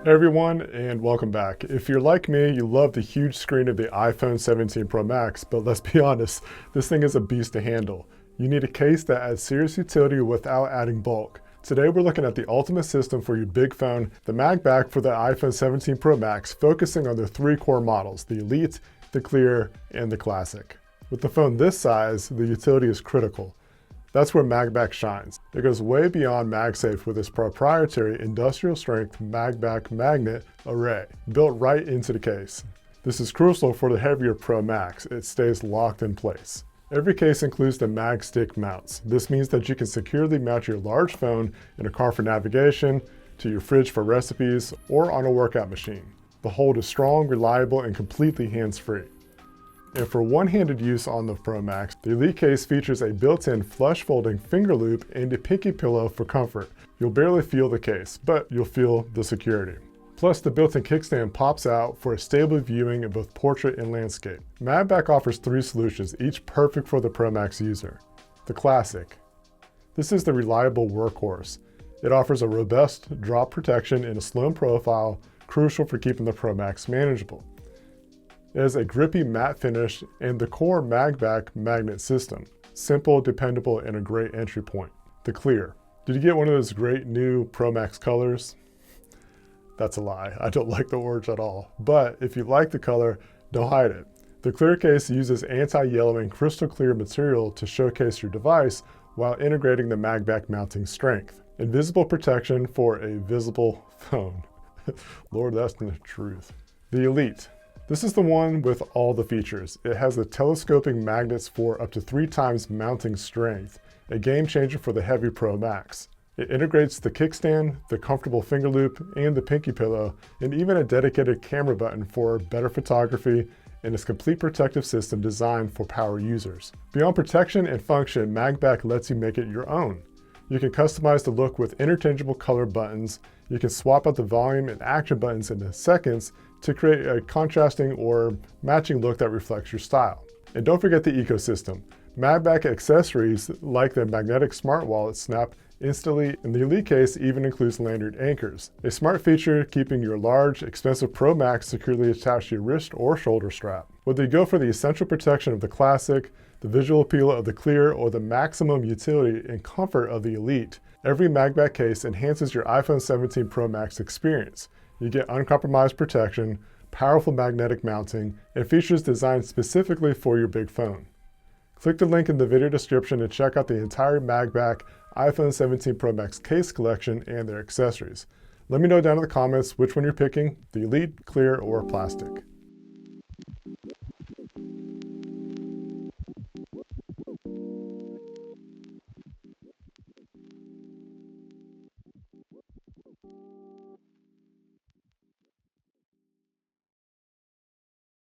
Hey everyone, and welcome back. If you're like me, you love the huge screen of the iPhone 17 Pro Max, but let's be honest, this thing is a beast to handle. You need a case that adds serious utility without adding bulk. Today we're looking at the ultimate system for your big phone, the MagBak for the iPhone 17 Pro Max, focusing on their three core models, the Elite, the Clear, and the Classic. With the phone this size, the utility is critical. That's where MagBak shines. It goes way beyond MagSafe with its proprietary industrial-strength MagBak magnet array, built right into the case. This is crucial for the heavier Pro Max. It stays locked in place. Every case includes the MagStick mounts. This means that you can securely mount your large phone in a car for navigation, to your fridge for recipes, or on a workout machine. The hold is strong, reliable, and completely hands-free. And for one-handed use on the Pro Max, the Elite case features a built-in flush-folding finger loop and a pinky pillow for comfort. You'll barely feel the case, but you'll feel the security. Plus, the built-in kickstand pops out for a stable viewing of both portrait and landscape. MagBak offers three solutions, each perfect for the Pro Max user. The Classic. This is the reliable workhorse. It offers a robust drop protection and a slim profile, crucial for keeping the Pro Max manageable. It has a grippy matte finish and the core MagBak magnet system. Simple, dependable, and a great entry point. The Clear. Did you get one of those great new Pro Max colors? That's a lie. I don't like the orange at all. But if you like the color, don't hide it. The Clear case uses anti-yellowing crystal clear material to showcase your device while integrating the MagBak mounting strength. Invisible protection for a visible phone. Lord, that's the truth. The Elite. This is the one with all the features. It has the telescoping magnets for up to 3 times mounting strength, a game changer for the heavy Pro Max. It integrates the kickstand, the comfortable finger loop, and the pinky pillow, and even a dedicated camera button for better photography and its complete protective system designed for power users. Beyond protection and function, MagBak lets you make it your own. You can customize the look with interchangeable color buttons. You can swap out the volume and action buttons in seconds to create a contrasting or matching look that reflects your style. And don't forget the ecosystem. MagBak accessories like the magnetic smart wallet snap instantly, and the Elite case even includes lanyard anchors, a smart feature keeping your large, expensive Pro Max securely attached to your wrist or shoulder strap. Whether you go for the essential protection of the Classic, the visual appeal of the Clear, or the maximum utility and comfort of the Elite, every MagBak case enhances your iPhone 17 Pro Max experience. You get uncompromised protection, powerful magnetic mounting, and features designed specifically for your big phone. Click the link in the video description to check out the entire MagBak iPhone 17 Pro Max case collection and their accessories. Let me know down in the comments which one you're picking, the Elite, Clear, or Plastic.